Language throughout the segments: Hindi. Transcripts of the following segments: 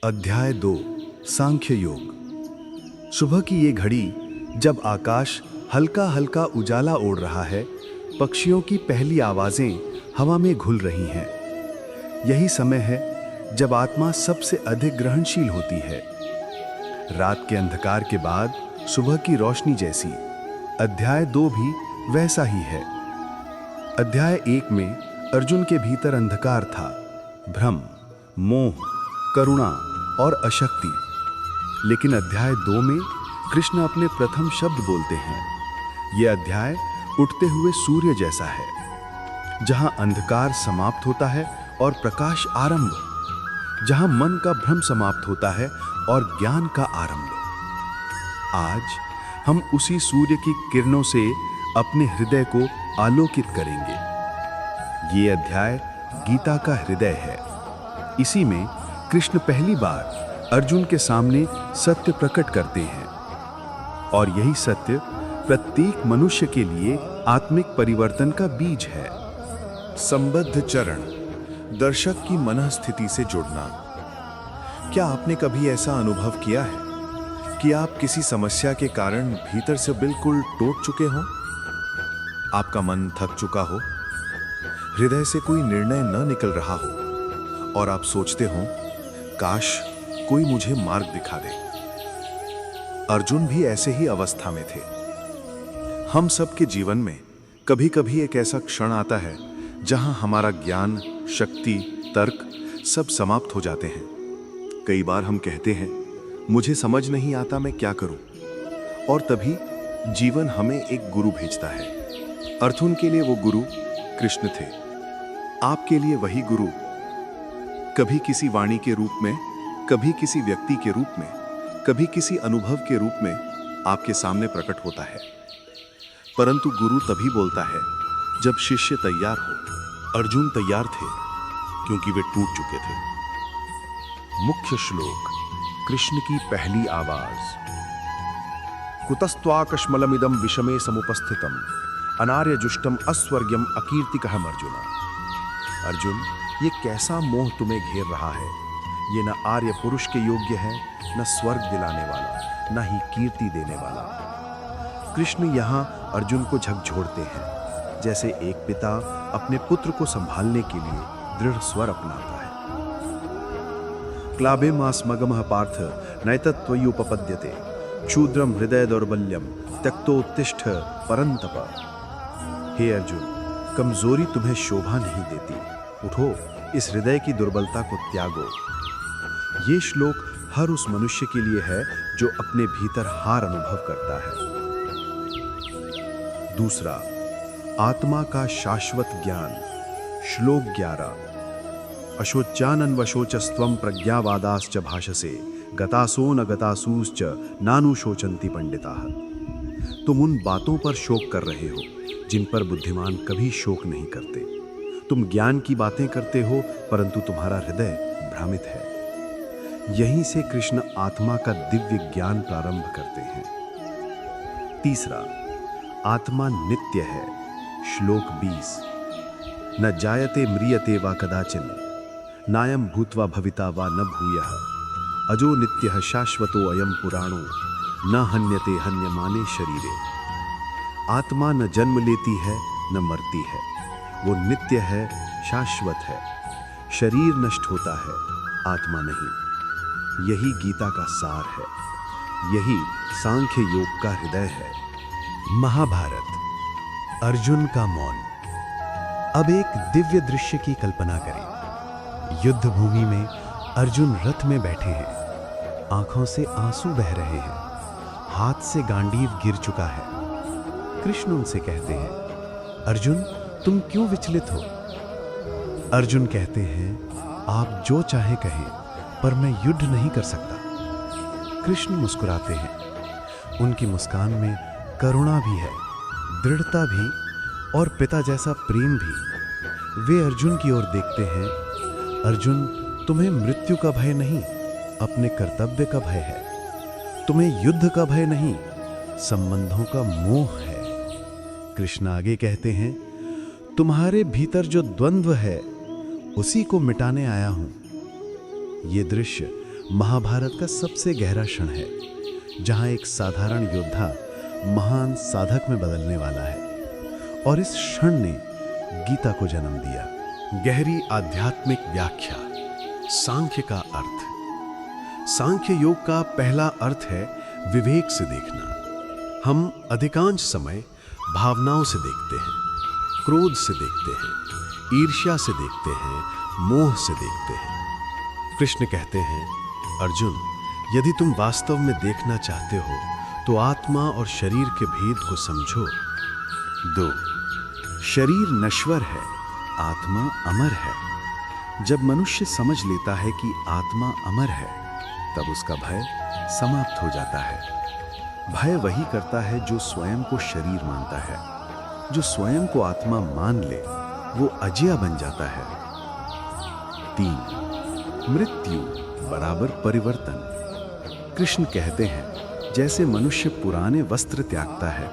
अध्याय 2 सांख्य योग। सुबह की ये घड़ी जब आकाश हल्का हल्का उजाला ओढ़ रहा है, पक्षियों की पहली आवाजें हवा में घुल रही हैं। यही समय है जब आत्मा सबसे अधिक ग्रहणशील होती है। रात के अंधकार के बाद सुबह की रोशनी जैसी अध्याय 2 भी वैसा ही है। अध्याय 1 में अर्जुन के भीतर अंधकार था, भ्रम, मोह, करुणा और अशक्ति। लेकिन अध्याय 2 में कृष्ण अपने प्रथम शब्द बोलते हैं। यह अध्याय उठते हुए सूर्य जैसा है, जहां अंधकार समाप्त होता है और प्रकाश आरंभ, जहां मन का भ्रम समाप्त होता है और ज्ञान का आरंभ। आज हम उसी सूर्य की किरणों से अपने हृदय को आलोकित करेंगे। ये अध्याय गीता का हृदय है। इसी में कृष्ण पहली बार अर्जुन के सामने सत्य प्रकट करते हैं, और यही सत्य प्रत्येक मनुष्य के लिए आत्मिक परिवर्तन का बीज है। संबद्ध चरण, दर्शक की मनःस्थिति से जुड़ना। क्या आपने कभी ऐसा अनुभव किया है कि आप किसी समस्या के कारण भीतर से बिल्कुल टूट चुके हों? आपका मन थक चुका हो, हृदय से कोई निर्णय न निकल रहा हो, और आप सोचते हो, काश कोई मुझे मार्ग दिखा दे। अर्जुन भी ऐसे ही अवस्था में थे। हम सबके जीवन में कभी कभी एक ऐसा क्षण आता है जहां हमारा ज्ञान, शक्ति, तर्क सब समाप्त हो जाते हैं। कई बार हम कहते हैं, मुझे समझ नहीं आता मैं क्या करूं, और तभी जीवन हमें एक गुरु भेजता है। अर्जुन के लिए वो गुरु कृष्ण थे। आपके लिए वही गुरु कभी किसी वाणी के रूप में, कभी किसी व्यक्ति के रूप में, कभी किसी अनुभव के रूप में आपके सामने प्रकट होता है। परंतु गुरु तभी बोलता है जब शिष्य तैयार हो। अर्जुन तैयार थे क्योंकि वे टूट चुके थे। मुख्य श्लोक, कृष्ण की पहली आवाज। कुतस्त्वाकश्मलमिदं विषमे समुपस्थितम अनार्यजुष्टम अस्वर्ग्यम अकीर्तिकहम अर्जुन। अर्जुन, ये कैसा मोह तुम्हें घेर रहा है? ये न आर्य पुरुष के योग्य है, न स्वर्ग दिलाने वाला, न ही कीर्ति देने वाला। कृष्ण यहाँ अर्जुन को झकझोरते हैं, जैसे एक पिता अपने पुत्र को संभालने के लिए दृढ़ स्वर अपनाता है। क्लाबे मास मगमः पार्थ नैतत्त्वयुपपद्यते क्षुद्रम हृदय दौर्बल्यम त्यक्तोत्तिष्ठ परंतप। हे अर्जुन, कमजोरी तुम्हें शोभा नहीं देती। उठो, इस हृदय की दुर्बलता को त्यागो। ये श्लोक हर उस मनुष्य के लिए है जो अपने भीतर हार अनुभव करता है। दूसरा, आत्मा का शाश्वत ज्ञान। श्लोक 11। अशोच्यानन्वशोचस्त्वं प्रज्ञावादाश्च भाषसे गतासो न गतासूश्च नानुशोचन्ति पंडिताः। तुम उन बातों पर शोक कर रहे हो जिन पर बुद्धिमान कभी शोक नहीं करते। तुम ज्ञान की बातें करते हो, परंतु तुम्हारा हृदय भ्रमित है। यहीं से कृष्ण आत्मा का दिव्य ज्ञान प्रारंभ करते हैं। तीसरा, आत्मा नित्य है। श्लोक 20। न जायते म्रियते वा कदाचिन नायं भूत्वा भविता वा न भूयः अजो नित्यः शाश्वतो अयं पुराणो न हन्यते हन्यमाने शरीरे। आत्मा न जन्म लेती है न मरती है, वो नित्य है, शाश्वत है। शरीर नष्ट होता है, आत्मा नहीं। यही गीता का सार है, यही सांख्य योग का हृदय है। महाभारत। अर्जुन का मौन। अब एक दिव्य दृश्य की कल्पना करें। युद्ध भूमि में अर्जुन रथ में बैठे हैं, आंखों से आंसू बह रहे हैं, हाथ से गांडीव गिर चुका है। कृष्ण उनसे कहते हैं, अर्जुन, तुम क्यों विचलित हो? अर्जुन कहते हैं, आप जो चाहे कहें, पर मैं युद्ध नहीं कर सकता। कृष्ण मुस्कुराते हैं। उनकी मुस्कान में करुणा भी है, दृढ़ता भी, और पिता जैसा प्रेम भी। वे अर्जुन की ओर देखते हैं। अर्जुन, तुम्हें मृत्यु का भय नहीं, अपने कर्तव्य का भय है। तुम्हें युद्ध का भय नहीं, संबंधों का मोह है। कृष्ण आगे कहते हैं, तुम्हारे भीतर जो द्वंद्व है, उसी को मिटाने आया हूं। ये दृश्य महाभारत का सबसे गहरा क्षण है, जहां एक साधारण योद्धा महान साधक में बदलने वाला है, और इस क्षण ने गीता को जन्म दिया। गहरी आध्यात्मिक व्याख्या। सांख्य का अर्थ। सांख्य योग का पहला अर्थ है विवेक से देखना। हम अधिकांश समय भावनाओं से देखते हैं, क्रोध से देखते हैं, ईर्ष्या से देखते हैं, मोह से देखते हैं। कृष्ण कहते हैं, अर्जुन, यदि तुम वास्तव में देखना चाहते हो तो आत्मा और शरीर के भेद को समझो। 2. शरीर नश्वर है, आत्मा अमर है। जब मनुष्य समझ लेता है कि आत्मा अमर है, तब उसका भय समाप्त हो जाता है। भय वही करता है जो स्वयं को शरीर मानता है। जो स्वयं को आत्मा मान ले, वो अजय बन जाता है। 3. मृत्यु बराबर परिवर्तन। कृष्ण कहते हैं, जैसे मनुष्य पुराने वस्त्र त्यागता है,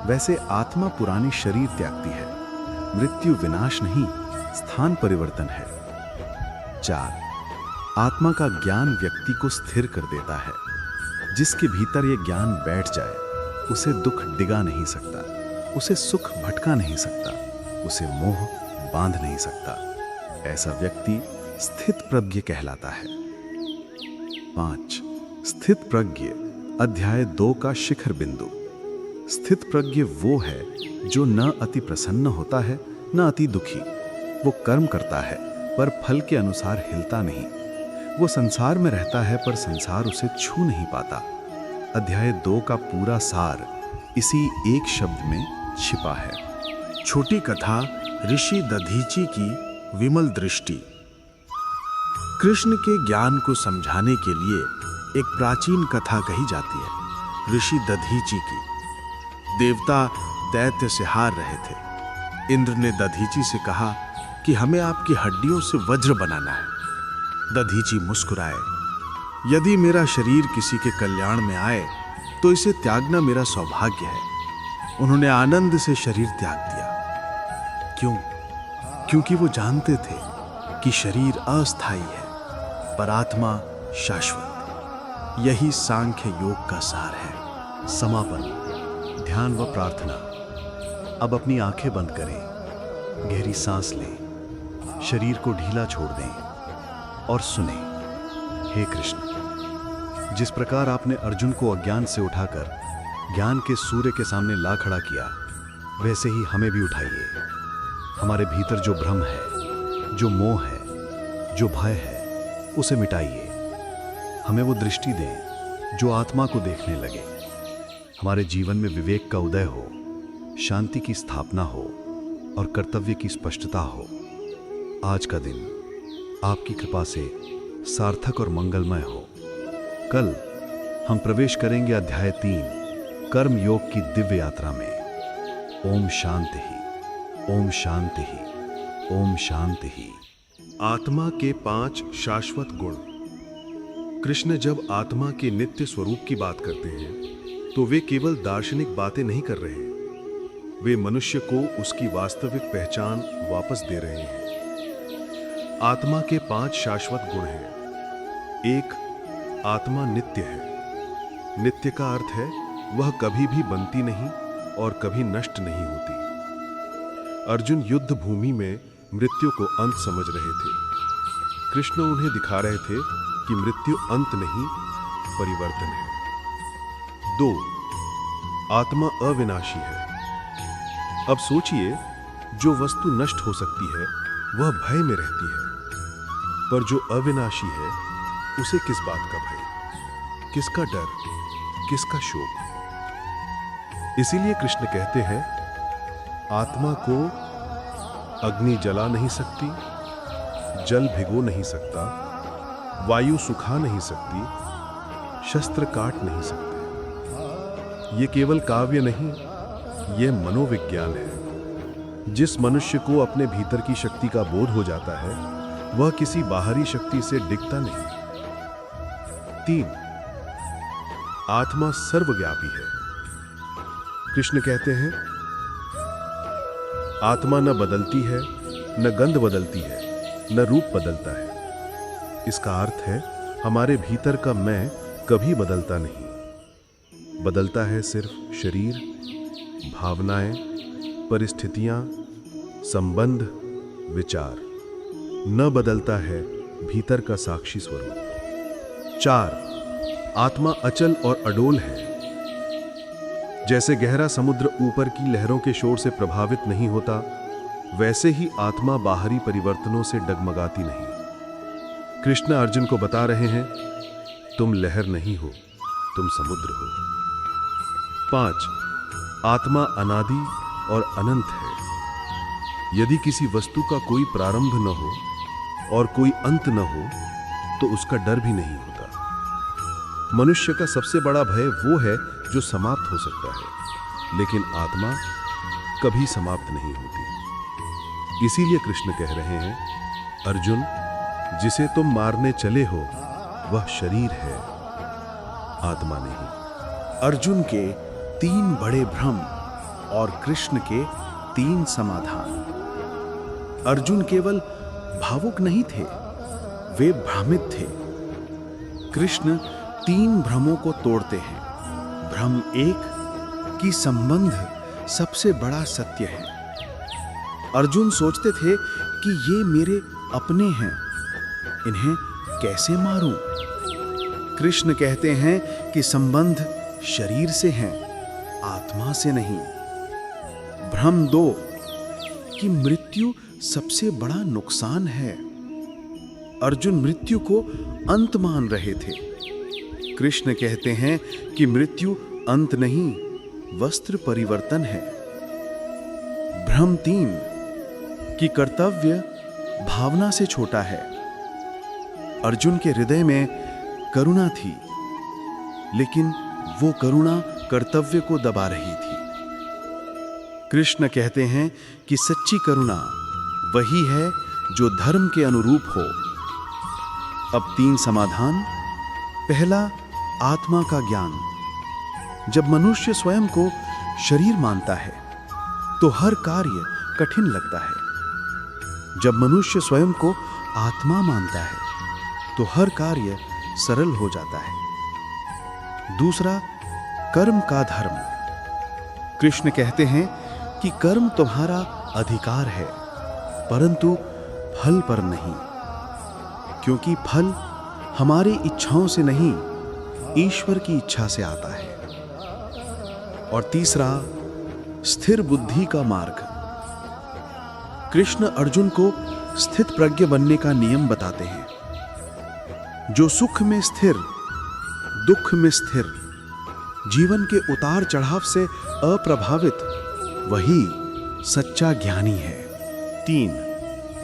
वैसे आत्मा पुरानी शरीर त्यागती है। मृत्यु विनाश नहीं, स्थान परिवर्तन है। 4. आत्मा का ज्ञान व्यक्ति को स्थिर कर देता है। जिसके भीतर यह ज्ञान बैठ जाए, उसे दुख डिगा नहीं सकता, उसे सुख भटका नहीं सकता, उसे मोह बांध नहीं सकता। ऐसा व्यक्ति स्थित प्रज्ञ कहलाता है। 5. स्थित प्रज्ञ अध्याय 2 का शिखर बिंदु। स्थित प्रज्ञ वो है जो न अति प्रसन्न होता है, न अति दुखी। वो कर्म करता है पर फल के अनुसार हिलता नहीं। वो संसार में रहता है पर संसार उसे छू नहीं पाता। अध्याय 2 का पूरा सार इसी एक शब्द में छिपा है। छोटी कथा ऋषि दधीची की विमल दृष्टि। कृष्ण के ज्ञान को समझाने के लिए एक प्राचीन कथा कही जाती है, ऋषि दधीची की। देवता दैत्य से हार रहे थे। इंद्र ने दधीची से कहा कि हमें आपकी हड्डियों से वज्र बनाना है। दधीची मुस्कुराए, यदि मेरा शरीर किसी के कल्याण में आए तो इसे त्यागना मेरा सौभाग्य है। उन्होंने आनंद से शरीर त्याग दिया। क्यों? क्योंकि वो जानते थे कि शरीर अस्थायी है पर आत्मा शाश्वत। यही सांख्य योग का सार है। समापन। ध्यान व प्रार्थना। अब अपनी आंखें बंद करें, गहरी सांस लें, शरीर को ढीला छोड़ दें और सुने। हे कृष्ण, जिस प्रकार आपने अर्जुन को अज्ञान से उठाकर ज्ञान के सूर्य के सामने ला खड़ा किया, वैसे ही हमें भी उठाइए। हमारे भीतर जो भ्रम है, जो मोह है, जो भय है, उसे मिटाइए। हमें वो दृष्टि दें जो आत्मा को देखने लगे। हमारे जीवन में विवेक का उदय हो, शांति की स्थापना हो और कर्तव्य की स्पष्टता हो। आज का दिन आपकी कृपा से सार्थक और मंगलमय हो। कल हम प्रवेश करेंगे अध्याय 3 कर्म योग की दिव्य यात्रा में। ओम शांति ही, ओम शांति ही, ओम शांति ही। आत्मा के 5 शाश्वत गुण। कृष्ण जब आत्मा के नित्य स्वरूप की बात करते हैं तो वे केवल दार्शनिक बातें नहीं कर रहे, वे मनुष्य को उसकी वास्तविक पहचान वापस दे रहे हैं। आत्मा के 5 शाश्वत गुण हैं। 1. आत्मा नित्य है। नित्य का अर्थ है वह कभी भी बनती नहीं और कभी नष्ट नहीं होती। अर्जुन युद्ध भूमि में मृत्यु को अंत समझ रहे थे। कृष्ण उन्हें दिखा रहे थे कि मृत्यु अंत नहीं, परिवर्तन है। 2. आत्मा अविनाशी है। अब सोचिए, जो वस्तु नष्ट हो सकती है वह भय में रहती है, पर जो अविनाशी है उसे किस बात का भय, किसका डर, किसका शोक? इसीलिए कृष्ण कहते हैं, आत्मा को अग्नि जला नहीं सकती, जल भिगो नहीं सकता, वायु सुखा नहीं सकती, शस्त्र काट नहीं सकते। ये केवल काव्य नहीं, ये मनोविज्ञान है। जिस मनुष्य को अपने भीतर की शक्ति का बोध हो जाता है, वह किसी बाहरी शक्ति से डिगता नहीं। 3. आत्मा सर्वव्यापी है। कृष्ण कहते हैं, आत्मा न बदलती है, न गंध बदलती है, न रूप बदलता है। इसका अर्थ है हमारे भीतर का मैं कभी बदलता नहीं। बदलता है सिर्फ शरीर, भावनाएं, परिस्थितियां, संबंध, विचार। न बदलता है भीतर का साक्षी स्वरूप। 4, आत्मा अचल और अडोल है। जैसे गहरा समुद्र ऊपर की लहरों के शोर से प्रभावित नहीं होता, वैसे ही आत्मा बाहरी परिवर्तनों से डगमगाती नहीं। कृष्ण अर्जुन को बता रहे हैं, तुम लहर नहीं हो, तुम समुद्र हो। 5, आत्मा अनादि और अनंत है। यदि किसी वस्तु का कोई प्रारंभ न हो और कोई अंत न हो, तो उसका डर भी नहीं होता। मनुष्य का सबसे बड़ा भय वो है जो समाप्त हो सकता है, लेकिन आत्मा कभी समाप्त नहीं होती। इसीलिए कृष्ण कह रहे हैं, अर्जुन, जिसे तुम मारने चले हो वह शरीर है, आत्मा नहीं। अर्जुन के 3 बड़े भ्रम और कृष्ण के 3 समाधान। अर्जुन केवल भावुक नहीं थे, वे भ्रमित थे। कृष्ण 3 भ्रमों को तोड़ते हैं। भ्रम 1 कि संबंध सबसे बड़ा सत्य है। अर्जुन सोचते थे कि ये मेरे अपने हैं, इन्हें कैसे मारूं? कृष्ण कहते हैं कि संबंध शरीर से हैं, आत्मा से नहीं। भ्रम 2 कि मृत्यु सबसे बड़ा नुकसान है। अर्जुन मृत्यु को अंत मान रहे थे। कृष्ण कहते हैं कि मृत्यु अंत नहीं, वस्त्र परिवर्तन है। भ्रम 3 कि कर्तव्य भावना से छोटा है। अर्जुन के हृदय में करुणा थी, लेकिन वो करुणा कर्तव्य को दबा रही थी। कृष्ण कहते हैं कि सच्ची करुणा वही है जो धर्म के अनुरूप हो। अब 3 समाधान। पहला, आत्मा का ज्ञान। जब मनुष्य स्वयं को शरीर मानता है तो हर कार्य कठिन लगता है। जब मनुष्य स्वयं को आत्मा मानता है तो हर कार्य सरल हो जाता है। दूसरा, कर्म का धर्म। कृष्ण कहते हैं कि कर्म तुम्हारा अधिकार है, परंतु फल पर नहीं, क्योंकि फल हमारी इच्छाओं से नहीं, ईश्वर की इच्छा से आता है। और तीसरा, स्थिर बुद्धि का मार्ग। कृष्ण अर्जुन को स्थित प्रज्ञ बनने का नियम बताते हैं। जो सुख में स्थिर, दुख में स्थिर, जीवन के उतार चढ़ाव से अप्रभावित, वही सच्चा ज्ञानी है। 3,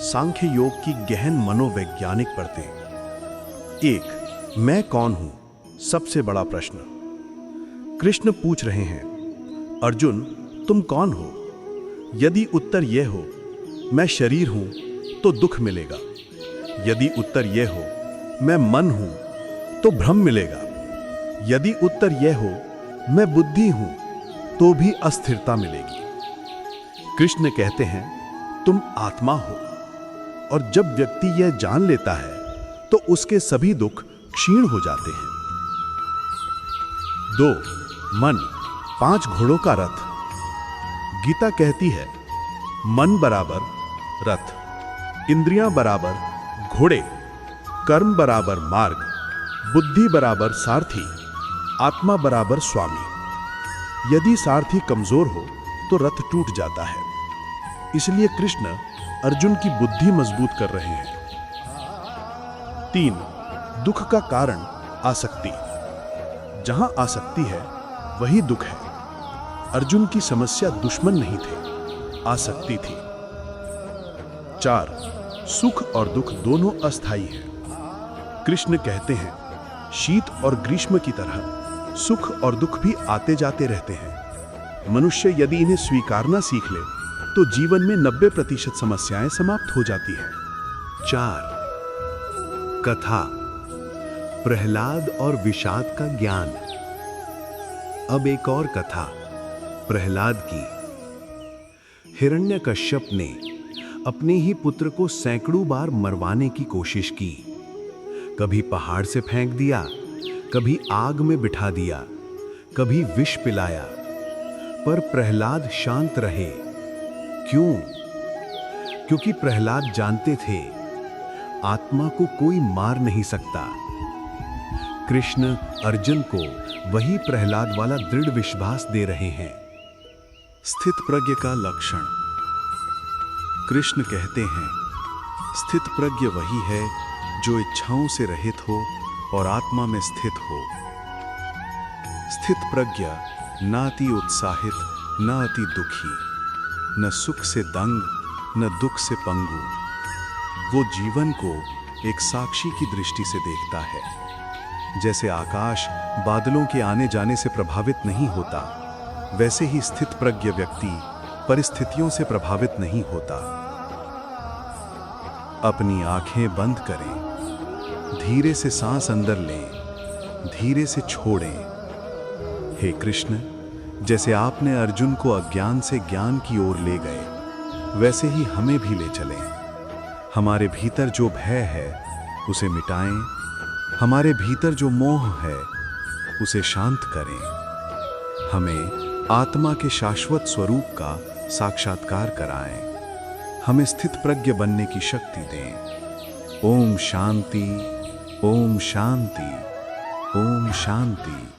सांख्य योग की गहन मनोवैज्ञानिक परतें। 1, मैं कौन हूं? सबसे बड़ा प्रश्न। कृष्ण पूछ रहे हैं, अर्जुन, तुम कौन हो? यदि उत्तर यह हो, मैं शरीर हूं, तो दुख मिलेगा। यदि उत्तर यह हो, मैं मन हूं, तो भ्रम मिलेगा। यदि उत्तर यह हो, मैं बुद्धि हूं, तो भी अस्थिरता मिलेगी। कृष्ण कहते हैं, तुम आत्मा हो, और जब व्यक्ति यह जान लेता है तो उसके सभी दुख क्षीण हो जाते हैं। 2, मन, 5 घोड़ों का रथ। गीता कहती है, मन बराबर रथ, इंद्रियां बराबर घोड़े, कर्म बराबर मार्ग, बुद्धि बराबर सारथी, आत्मा बराबर स्वामी। यदि सारथी कमजोर हो तो रथ टूट जाता है। इसलिए कृष्ण अर्जुन की बुद्धि मजबूत कर रहे हैं। 3, दुख का कारण आसक्ति। जहां आसक्ति है वही दुख है। अर्जुन की समस्या दुश्मन नहीं थे, आसक्ति थी। 4, सुख और दुख दोनों अस्थायी हैं। कृष्ण कहते हैं, शीत और ग्रीष्म की तरह सुख और दुख भी आते जाते रहते हैं। मनुष्य यदि इन्हें स्वीकारना सीख ले तो जीवन में 90% समस्याएं समाप्त हो जाती हैं। 4, कथा, प्रहलाद और विषाद का ज्ञान। अब एक और कथा प्रहलाद की। हिरण्यकश्यप ने अपने ही पुत्र को सैकड़ों बार मरवाने की कोशिश की, कभी पहाड़ से फेंक दिया, कभी आग में बिठा दिया, कभी विष पिलाया, पर प्रहलाद शांत रहे। क्यों? क्योंकि प्रहलाद जानते थे आत्मा को कोई मार नहीं सकता। कृष्ण अर्जुन को वही प्रहलाद वाला दृढ़ विश्वास दे रहे हैं। स्थित प्रज्ञ का लक्षण। कृष्ण कहते हैं, स्थित प्रज्ञ वही है जो इच्छाओं से रहित हो और आत्मा में स्थित हो। स्थित प्रज्ञ न अति उत्साहित, न अति दुखी, न सुख से दंग, न दुख से पंगु। वो जीवन को एक साक्षी की दृष्टि से देखता है। जैसे आकाश बादलों के आने जाने से प्रभावित नहीं होता, वैसे ही स्थित प्रज्ञ व्यक्ति परिस्थितियों से प्रभावित नहीं होता। अपनी आंखें बंद करें, धीरे से सांस अंदर लें, धीरे से छोड़ें। हे कृष्ण, जैसे आपने अर्जुन को अज्ञान से ज्ञान की ओर ले गए, वैसे ही हमें भी ले चलें। हमारे भीतर जो भय है उसे मिटाएं, हमारे भीतर जो मोह है उसे शांत करें। हमें आत्मा के शाश्वत स्वरूप का साक्षात्कार कराएं। हमें स्थित प्रज्ञ बनने की शक्ति दें। ओम शांति, ओम शांति, ओम शांति।